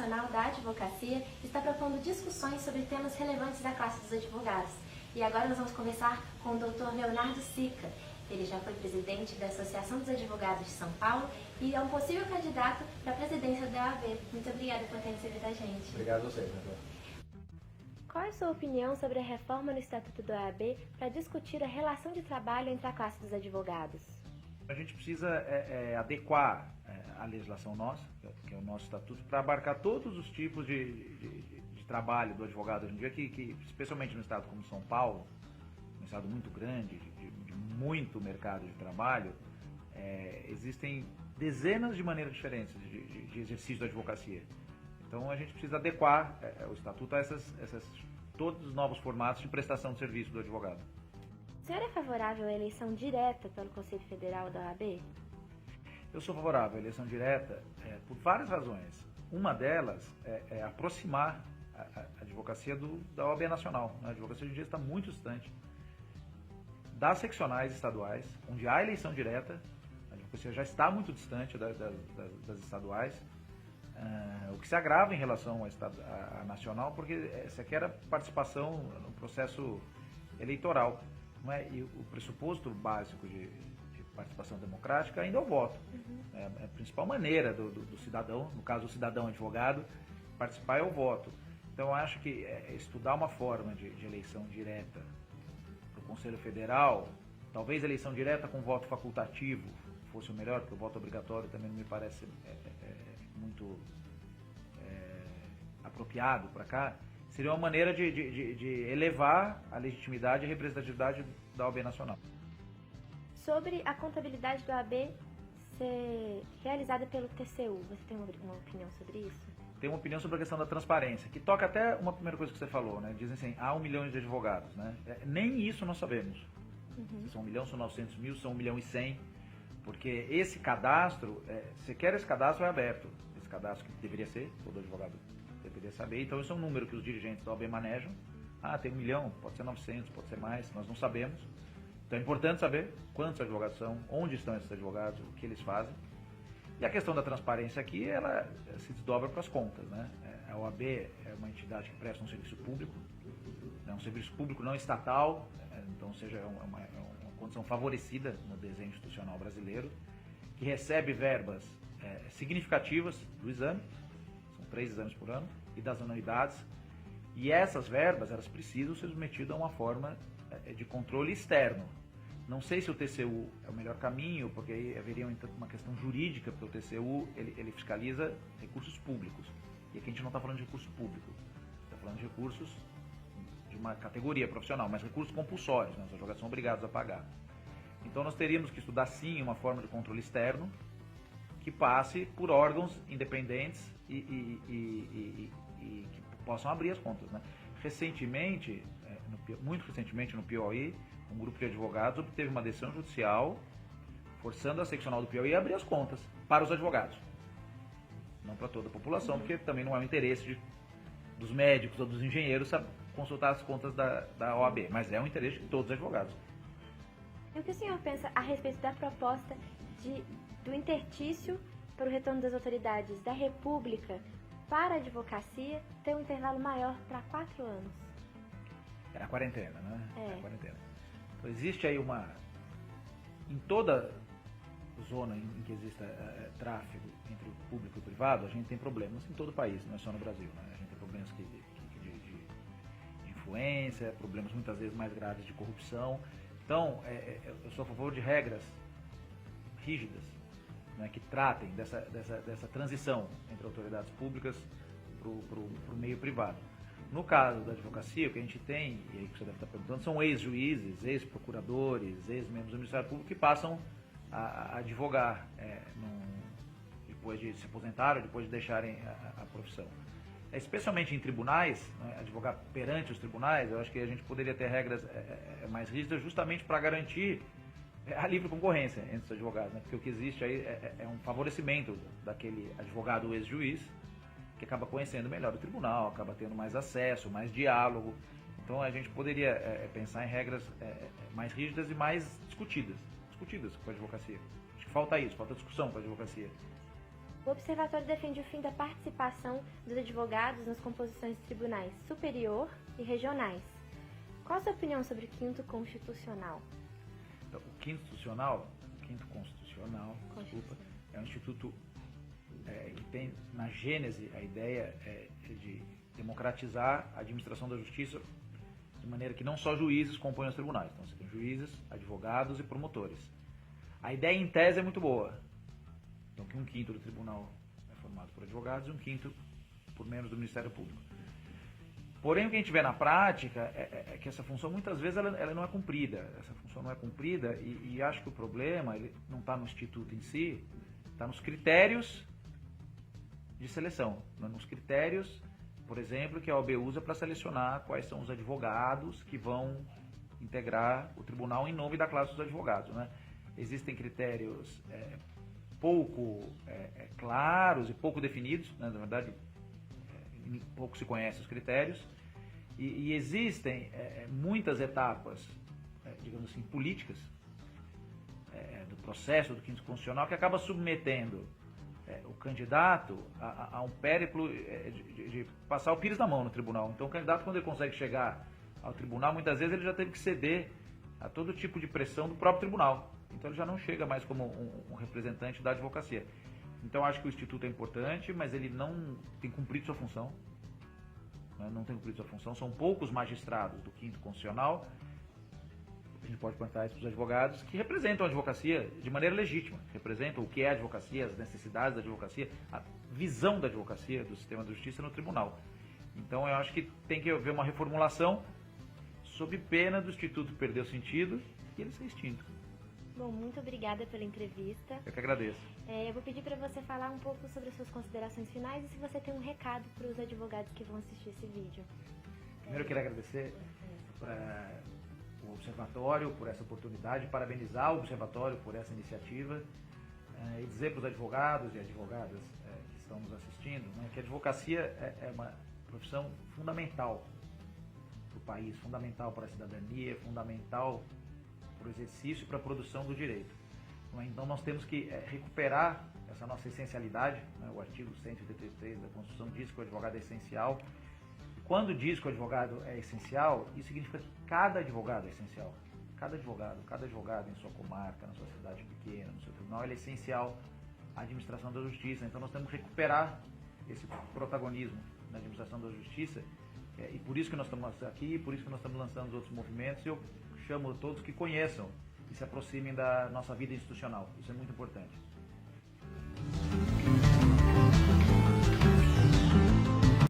Nacional da Advocacia está propondo discussões sobre temas relevantes da classe dos advogados. E agora nós vamos conversar com o Dr. Leonardo Sica. Ele já foi presidente da Associação dos Advogados de São Paulo e é um possível candidato para a presidência da OAB. Muito obrigada por ter recebido a gente. Obrigado a vocês, doutor. Qual é a sua opinião sobre a reforma no Estatuto da OAB para discutir a relação de trabalho entre a classe dos advogados? A gente precisa adequar a legislação nossa, que é o nosso estatuto, para abarcar todos os tipos de trabalho do advogado hoje em dia, que especialmente no estado como São Paulo, um estado muito grande, de muito mercado de trabalho, existem dezenas de maneiras diferentes de exercício da advocacia. Então a gente precisa adequar o estatuto a todos os novos formatos de prestação de serviço do advogado. O senhor é favorável à eleição direta pelo Conselho Federal da OAB? Eu sou favorável à eleição direta por várias razões. Uma delas é aproximar a advocacia da OAB Nacional. A advocacia hoje em dia está muito distante das seccionais estaduais, onde há eleição direta. A advocacia já está muito distante das estaduais, o que se agrava em relação à nacional, porque essa aqui era participação no processo eleitoral. Não é? E o pressuposto básico de participação democrática ainda é o voto. É a principal maneira do cidadão, no caso o cidadão advogado, participar é o voto. Então eu acho que estudar uma forma de eleição direta para o Conselho Federal, talvez eleição direta com voto facultativo fosse o melhor, porque o voto obrigatório também não me parece muito apropriado para cá. Seria uma maneira de elevar a legitimidade e a representatividade da OAB Nacional. Sobre a contabilidade da OAB ser realizada pelo TCU, você tem uma opinião sobre isso? Tem uma opinião sobre a questão da transparência, que toca até uma primeira coisa que você falou, né? Dizem assim, há 1 milhão de advogados, né? Nem isso nós sabemos. Se são 1 milhão, são 900 mil, são 1 milhão e 100, porque esse cadastro, sequer esse cadastro é aberto. Esse cadastro que deveria ser, todo advogado deveria saber. Então esse é um número que os dirigentes da OAB manejam. Tem 1 milhão, pode ser 900, pode ser mais, nós não sabemos. Então é importante saber quantos advogados são, onde estão esses advogados, o que eles fazem. E a questão da transparência aqui, ela se desdobra para as contas, né? A OAB é uma entidade que presta um serviço público, é um serviço público não estatal, então seja uma condição favorecida no desenho institucional brasileiro, que recebe verbas significativas do exame, são 3 exames por ano, e das anuidades, e essas verbas, elas precisam ser submetidas a uma forma de controle externo. Não sei se o TCU é o melhor caminho, porque aí haveria uma questão jurídica, porque o TCU ele fiscaliza recursos públicos. E aqui a gente não está falando de recurso público, está falando de recursos de uma categoria profissional, mas recursos compulsórios, né? Os advogados são obrigados a pagar. Então nós teríamos que estudar sim uma forma de controle externo que passe por órgãos independentes e que possam abrir as contas, né? Recentemente, muito recentemente no Piauí, um grupo de advogados obteve uma decisão judicial forçando a seccional do Piauí a abrir as contas para os advogados. Não para toda a população, porque também não é o interesse dos médicos ou dos engenheiros consultar as contas da OAB, mas é um interesse de todos os advogados. E o que o senhor pensa a respeito da proposta do interstício para o retorno das autoridades da República para a advocacia ter um intervalo maior para 4 anos? É a quarentena, né? É a quarentena. Então existe aí em toda zona em que exista tráfego entre o público e o privado, a gente tem problemas em todo o país, não é só no Brasil, né? A gente tem problemas de influência, problemas muitas vezes mais graves de corrupção. Então, eu sou a favor de regras rígidas, né, que tratem dessa transição entre autoridades públicas para o meio privado. No caso da advocacia, o que a gente tem, e aí que você deve estar perguntando, são ex-juízes, ex-procuradores, ex-membros do Ministério Público que passam a advogar depois de se aposentarem, depois de deixarem a profissão. Especialmente em tribunais, né, advogar perante os tribunais, eu acho que a gente poderia ter regras mais rígidas justamente para garantir a livre concorrência entre os advogados, né, porque o que existe aí é um favorecimento daquele advogado ex-juiz que acaba conhecendo melhor o tribunal, acaba tendo mais acesso, mais diálogo. Então a gente poderia pensar em regras mais rígidas e mais discutidas com a advocacia. Acho que falta isso, falta discussão com a advocacia. O Observatório defende o fim da participação dos advogados nas composições de tribunais superior e regionais. Qual a sua opinião sobre o quinto constitucional? Então, o quinto constitucional, desculpa, é um instituto que tem na gênese a ideia de democratizar a administração da justiça de maneira que não só juízes compõem os tribunais. Então você tem juízes, advogados e promotores. A ideia em tese é muito boa. Então que 1/5 do tribunal é formado por advogados e 1/5 por membros do Ministério Público. Porém, o que a gente vê na prática é que essa função muitas vezes ela não é cumprida. Essa função não é cumprida e acho que o problema ele não está no instituto em si, está nos critérios de seleção, nos critérios, por exemplo, que a OAB usa para selecionar quais são os advogados que vão integrar o tribunal em nome da classe dos advogados, né? Existem critérios pouco claros e pouco definidos, né? Na verdade, pouco se conhecem os critérios, e existem muitas etapas, digamos assim, políticas do processo do quinto constitucional que acaba submetendo o candidato a um périplo de passar o pires na mão no tribunal. Então o candidato, quando ele consegue chegar ao tribunal, muitas vezes ele já teve que ceder a todo tipo de pressão do próprio tribunal. Então ele já não chega mais como um representante da advocacia. Então acho que o Instituto é importante, mas ele não tem cumprido sua função. Não tem cumprido sua função. São poucos magistrados do quinto constitucional, a gente pode perguntar isso para os advogados, que representam a advocacia de maneira legítima, representam o que é a advocacia, as necessidades da advocacia, a visão da advocacia do sistema de justiça no tribunal. Então eu acho que tem que haver uma reformulação sob pena do Instituto perder o sentido e ele ser extinto. Bom, muito obrigada pela entrevista. Eu que agradeço. Eu vou pedir para você falar um pouco sobre as suas considerações finais e se você tem um recado para os advogados que vão assistir esse vídeo. Primeiro eu queria agradecer para o Observatório por essa oportunidade, parabenizar o Observatório por essa iniciativa e dizer para os advogados e advogadas que estão nos assistindo, né, que a advocacia é uma profissão fundamental para o país, fundamental para a cidadania, fundamental para o exercício e para a produção do direito. Então nós temos que recuperar essa nossa essencialidade, né? O artigo 183 da Constituição diz que o advogado é essencial. Quando diz que o advogado é essencial, isso significa que cada advogado é essencial. Cada advogado em sua comarca, na sua cidade pequena, no seu tribunal, ele é essencial à administração da justiça. Então nós temos que recuperar esse protagonismo na administração da justiça e por isso que nós estamos aqui, por isso que nós estamos lançando os outros movimentos. E eu chamo todos que conheçam e se aproximem da nossa vida institucional. Isso é muito importante.